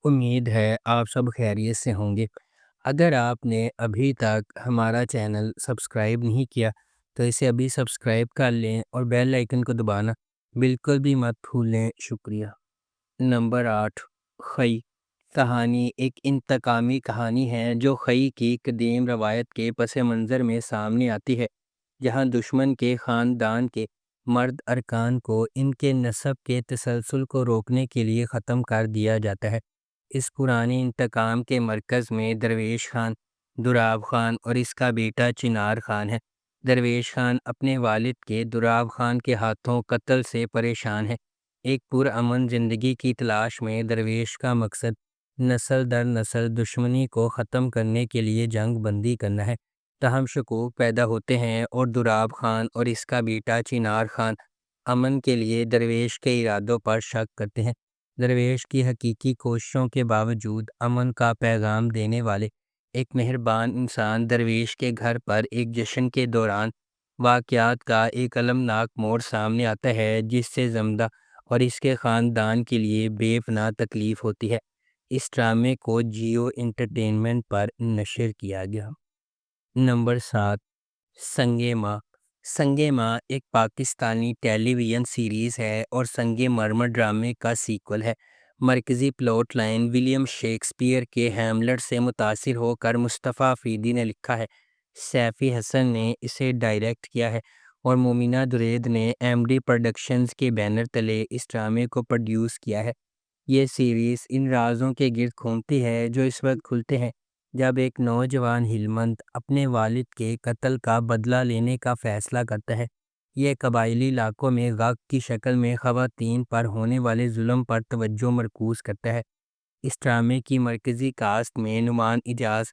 امید ہے آپ سب خیریت سے ہوں گے۔ اگر آپ نے ابھی تک ہمارا چینل سبسکرائب نہیں کیا تو اسے ابھی سبسکرائب کر لیں اور بیل آئیکن کو دبانا بالکل بھی مت بھولیں۔ شکریہ۔ نمبر 8، خی کہانی ایک انتقامی کہانی ہے جو خی کی قدیم روایت کے پس منظر میں سامنے آتی ہے، جہاں دشمن کے خاندان کے مرد ارکان کو ان کے نسب کے تسلسل کو روکنے کے لیے ختم کر دیا جاتا ہے۔ اس پرانے انتقام کے مرکز میں درویش خان، دراب خان اور اس کا بیٹا چنار خان ہے۔ درویش خان اپنے والد کے دراب خان کے ہاتھوں قتل سے پریشان ہے۔ ایک پرامن زندگی کی تلاش میں درویش کا مقصد نسل در نسل دشمنی کو ختم کرنے کے لیے جنگ بندی کرنا ہے۔ تاہم شکوک پیدا ہوتے ہیں اور دراب خان اور اس کا بیٹا چنار خان امن کے لیے درویش کے ارادوں پر شک کرتے ہیں۔ درویش کی حقیقی کوششوں کے باوجود امن کا پیغام دینے والے ایک مہربان انسان درویش کے گھر پر ایک جشن کے دوران واقعات کا ایک المناک موڑ سامنے آتا ہے، جس سے زمدہ اور اس کے خاندان کے لیے بے پناہ تکلیف ہوتی ہے۔ اس ڈرامے کو جیو انٹرٹینمنٹ پر نشر کیا گیا۔ نمبر 7، سنگے ماں۔ سنگے ماں ایک پاکستانی ٹیلی ویژن سیریز ہے اور سنگے مرمر ڈرامے کا سیکول ہے۔ مرکزی پلاٹ لائن ولیم شیکسپیئر کے ہیملٹ سے متاثر ہو کر مصطفیٰ افریدی نے لکھا ہے۔ سیفی حسن نے اسے ڈائریکٹ کیا ہے اور مومنہ درید نے ایم ڈی پروڈکشنز کے بینر تلے اس ڈرامے کو پروڈیوس کیا ہے۔ یہ سیریز ان رازوں کے گرد گھومتی ہے جو اس وقت کھلتے ہیں جب ایک نوجوان ہلمند اپنے والد کے قتل کا بدلہ لینے کا فیصلہ کرتا ہے۔ یہ قبائلی علاقوں میں غگ کی شکل میں خواتین پر ہونے والے ظلم پر توجہ مرکوز کرتا ہے۔ اس ڈرامے کی مرکزی کاسٹ میں نعمان اجاز،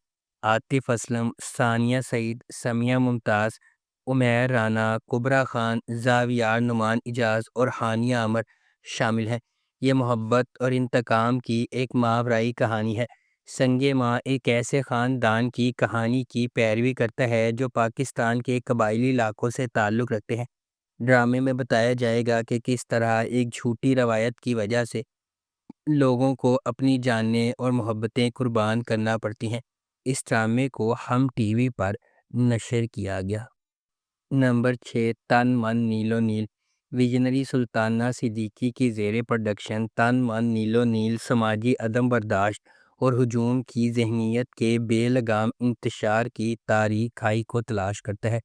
عاطف اسلم، ثانیہ سعید، سمیہ ممتاز، عمیر رانا، کبریٰ خان، زاویار نعمان اجاز اور ہانیہ عمر شامل ہیں۔ یہ محبت اور انتقام کی ایک ماورائی کہانی ہے۔ سنگے ماں ایک ایسے خاندان کی کہانی کی پیروی کرتا ہے جو پاکستان کے قبائلی علاقوں سے تعلق رکھتے ہیں۔ ڈرامے میں بتایا جائے گا کہ کس طرح ایک جھوٹی روایت کی وجہ سے لوگوں کو اپنی جانیں اور محبتیں قربان کرنا پڑتی ہیں۔ اس ڈرامے کو ہم ٹی وی پر نشر کیا گیا۔ نمبر 6، تن من نیلو نیل۔ ویژنری سلطانہ صدیقی کی زیر پروڈکشن تن من نیلو نیل سماجی عدم برداشت اور ہجوم کی ذہنیت کے بے لگام انتشار کی تاریک کھائی کو تلاش کرتا ہے۔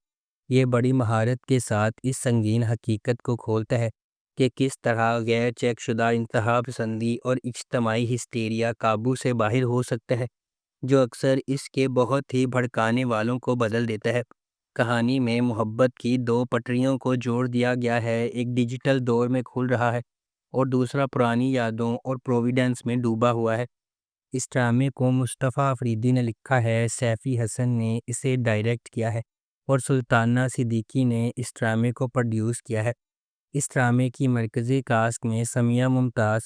یہ بڑی مہارت کے ساتھ اس سنگین حقیقت کو کھولتا ہے کہ کس طرح غیر چیک شدہ انتہا پسندی اور اجتماعی ہسٹیریا قابو سے باہر ہو سکتا ہے، جو اکثر اس کے بہت ہی بھڑکانے والوں کو بدل دیتا ہے۔ کہانی میں محبت کی دو پٹریوں کو جوڑ دیا گیا ہے، ایک ڈیجیٹل دور میں کھل رہا ہے اور دوسرا پرانی یادوں اور پروویڈنس میں ڈوبا ہوا ہے۔ اس ڈرامے کو مصطفیٰ افریدی نے لکھا ہے، سیفی حسن نے اسے ڈائریکٹ کیا ہے اور سلطانہ صدیقی نے اس ڈرامے کو پروڈیوس کیا ہے۔ اس ڈرامے کی مرکزی کاسٹ میں سمیہ ممتاز،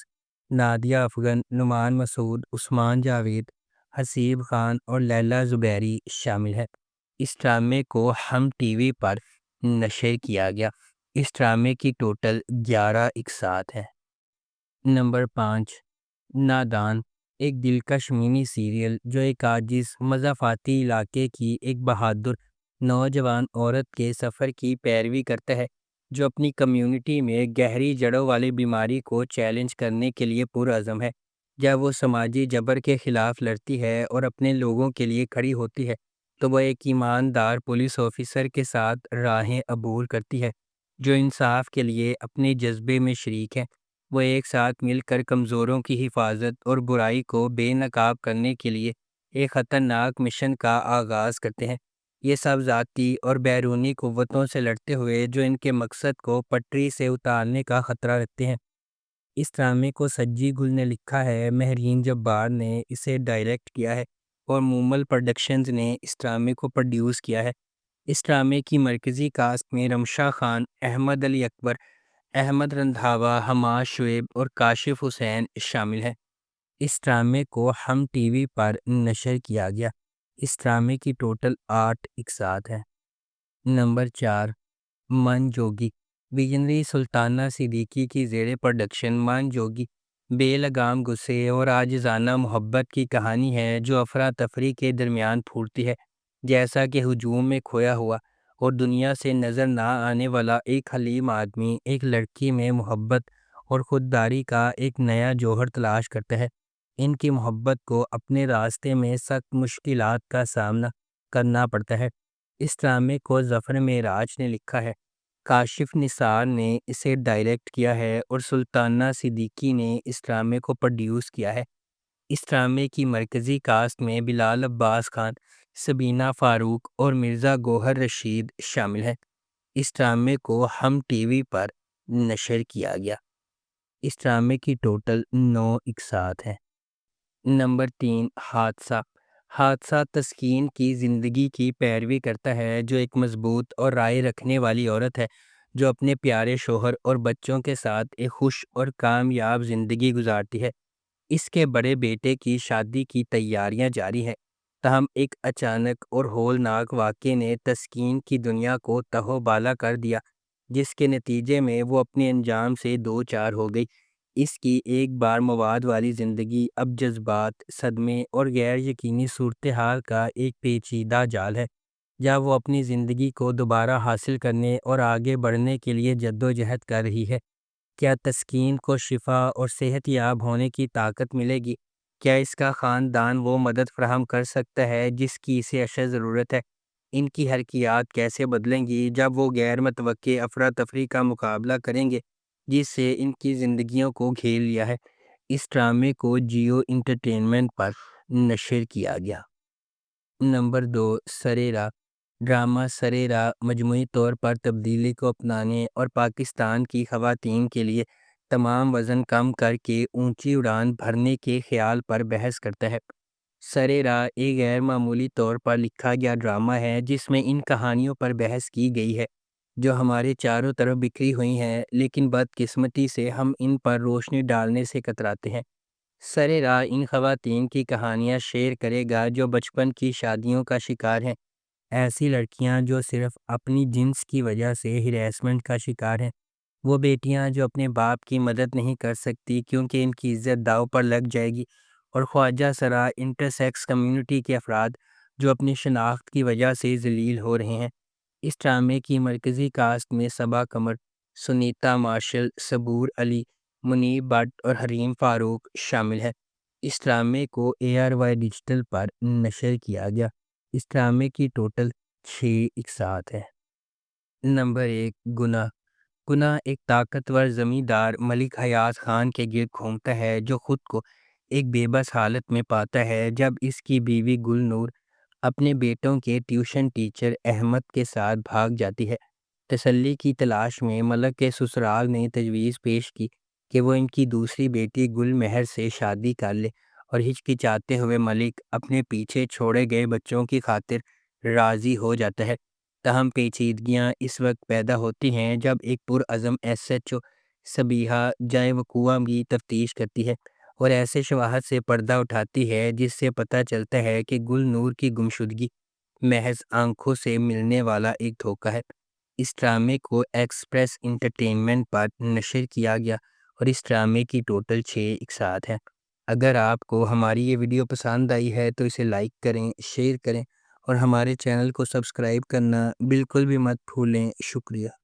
نادیہ افغن، نعمان مسعود، عثمان جاوید، حسیب خان اور لیلی زبیری شامل ہیں۔ اس ڈرامے کو ہم ٹی وی پر نشر کیا گیا۔ اس ڈرامے کی ٹوٹل 11 اقساط ہیں۔ نمبر 5، نادان۔ ایک دلکش منی سیریل جو ایک عاجز مضافاتی علاقے کی ایک بہادر نوجوان عورت کے سفر کی پیروی کرتا ہے، جو اپنی کمیونٹی میں گہری جڑوں والی بیماری کو چیلنج کرنے کے لیے پرعزم ہے۔ جب وہ سماجی جبر کے خلاف لڑتی ہے اور اپنے لوگوں کے لیے کھڑی ہوتی ہے تو وہ ایک ایماندار پولیس آفیسر کے ساتھ راہیں عبور کرتی ہے جو انصاف کے لیے اپنے جذبے میں شریک ہے۔ وہ ایک ساتھ مل کر کمزوروں کی حفاظت اور برائی کو بے نقاب کرنے کے لیے ایک خطرناک مشن کا آغاز کرتے ہیں۔ یہ سب ذاتی اور بیرونی قوتوں سے لڑتے ہوئے جو ان کے مقصد کو پٹری سے اتارنے کا خطرہ رکھتے ہیں۔ اس ڈرامے کو سجی گل نے لکھا ہے، مہرین جبار نے اسے ڈائریکٹ کیا ہے اور مومل پروڈکشنز نے اس ڈرامے کو پروڈیوس کیا ہے۔ اس ڈرامے کی مرکزی کاسٹ میں رمشا خان، احمد علی اکبر، احمد رندھاوا، حماد شعیب اور کاشف حسین شامل ہیں۔ اس ڈرامے کو ہم ٹی وی پر نشر کیا گیا۔ اس ڈرامے کی ٹوٹل 8 اقساط ہیں۔ نمبر 4، من جوگی۔ ویژنری سلطانہ صدیقی کی زیر پروڈکشن من جوگی بے لگام غصے اور عاجزانہ محبت کی کہانی ہے جو افراتفری کے درمیان پھوٹتی ہے، جیسا کہ ہجوم میں کھویا ہوا اور دنیا سے نظر نہ آنے والا ایک حلیم آدمی ایک لڑکی میں محبت اور خودداری کا ایک نیا جوہر تلاش کرتا ہے۔ ان کی محبت کو اپنے راستے میں سخت مشکلات کا سامنا کرنا پڑتا ہے۔ اس ڈرامے کو ظفر معراج نے لکھا ہے، کاشف نثار نے اسے ڈائریکٹ کیا ہے اور سلطانہ صدیقی نے اس ڈرامے کو پروڈیوس کیا ہے۔ اس ڈرامے کی مرکزی کاسٹ میں بلال عباس خان، سبینہ فاروق اور مرزا گوہر رشید شامل ہیں۔ اس ڈرامے کو ہم ٹی وی پر نشر کیا گیا۔ اس ڈرامے کی ٹوٹل 9 اقساط ہیں۔ نمبر 3، حادثہ۔ حادثہ تسکین کی زندگی کی پیروی کرتا ہے، جو ایک مضبوط اور رائے رکھنے والی عورت ہے جو اپنے پیارے شوہر اور بچوں کے ساتھ ایک خوش اور کامیاب زندگی گزارتی ہے۔ اس کے بڑے بیٹے کی شادی کی تیاریاں جاری ہیں، تاہم ایک اچانک اور ہولناک واقعے نے تسکین کی دنیا کو تہو بالا کر دیا، جس کے نتیجے میں وہ اپنے انجام سے دو چار ہو گئی۔ اس کی ایک بار مواد والی زندگی اب جذبات، صدمے اور غیر یقینی صورتحال کا ایک پیچیدہ جال ہے، جہاں وہ اپنی زندگی کو دوبارہ حاصل کرنے اور آگے بڑھنے کے لیے جدوجہد کر رہی ہے۔ کیا تسکین کو شفا اور صحت یاب ہونے کی طاقت ملے گی؟ کیا اس کا خاندان وہ مدد فراہم کر سکتا ہے جس کی اسے اشد ضرورت ہے؟ ان کی حرکیات کیسے بدلیں گی جب وہ غیر متوقع افراتفری کا مقابلہ کریں گے جس سے ان کی زندگیوں کو گھیر لیا ہے؟ اس ڈرامے کو جیو انٹرٹینمنٹ پر نشر کیا گیا۔ نمبر 2، سرے راہ۔ ڈرامہ سرے راہ مجموعی طور پر تبدیلی کو اپنانے اور پاکستان کی خواتین کے لیے تمام وزن کم کر کے اونچی اڑان بھرنے کے خیال پر بحث کرتا ہے۔ سرے راہ ایک غیر معمولی طور پر لکھا گیا ڈرامہ ہے جس میں ان کہانیوں پر بحث کی گئی ہے جو ہمارے چاروں طرف بکھری ہوئی ہیں، لیکن بدقسمتی سے ہم ان پر روشنی ڈالنے سے کتراتے ہیں۔ سرے راہ ان خواتین کی کہانیاں شیئر کرے گا جو بچپن کی شادیوں کا شکار ہیں، ایسی لڑکیاں جو صرف اپنی جنس کی وجہ سے ہراسمنٹ کا شکار ہیں، وہ بیٹیاں جو اپنے باپ کی مدد نہیں کر سکتی کیونکہ ان کی عزت داؤ پر لگ جائے گی، اور خواجہ سرا انٹرسیکس کمیونٹی کے افراد جو اپنی شناخت کی وجہ سے ذلیل ہو رہے ہیں۔ اس ڈرامے کی مرکزی کاسٹ میں صبا قمر، سنیتا مارشل، صبور علی، منیب بٹ اور حریم فاروق شامل ہیں۔ اس ڈرامے کو ARY ڈیجیٹل پر نشر کیا گیا۔ اس ڈرامے کی ٹوٹل 6 اقساط ہیں۔ نمبر 1، گناہ۔ گناہ ایک طاقتور زمیندار ملک حیات خان کے گرد گھومتا ہے جو خود کو ایک بے بس حالت میں پاتا ہے جب اس کی بیوی گل نور اپنے بیٹوں کے ٹیوشن ٹیچر احمد کے ساتھ بھاگ جاتی ہے۔ تسلی کی تلاش میں ملک کے سسرال نے تجویز پیش کی کہ وہ ان کی دوسری بیٹی گل مہر سے شادی کر لے، اور ہچکچاتے ہوئے ملک اپنے پیچھے چھوڑے گئے بچوں کی خاطر راضی ہو جاتا ہے۔ تاہم پیچیدگیاں اس وقت پیدا ہوتی ہیں جب ایک پرعزم SHO صبیحہ جائے وقوعہ کی تفتیش کرتی ہے اور ایسے شواہد سے پردہ اٹھاتی ہے جس سے پتہ چلتا ہے کہ گل نور کی گمشدگی محض آنکھوں سے ملنے والا ایک دھوکہ ہے۔ اس ڈرامے کو ایکسپریس انٹرٹینمنٹ پر نشر کیا گیا اور اس ڈرامے کی ٹوٹل 6 اقساط ہیں۔ اگر آپ کو ہماری یہ ویڈیو پسند آئی ہے تو اسے لائک کریں، شیئر کریں اور ہمارے چینل کو سبسکرائب کرنا بالکل بھی مت بھولیں۔ شکریہ۔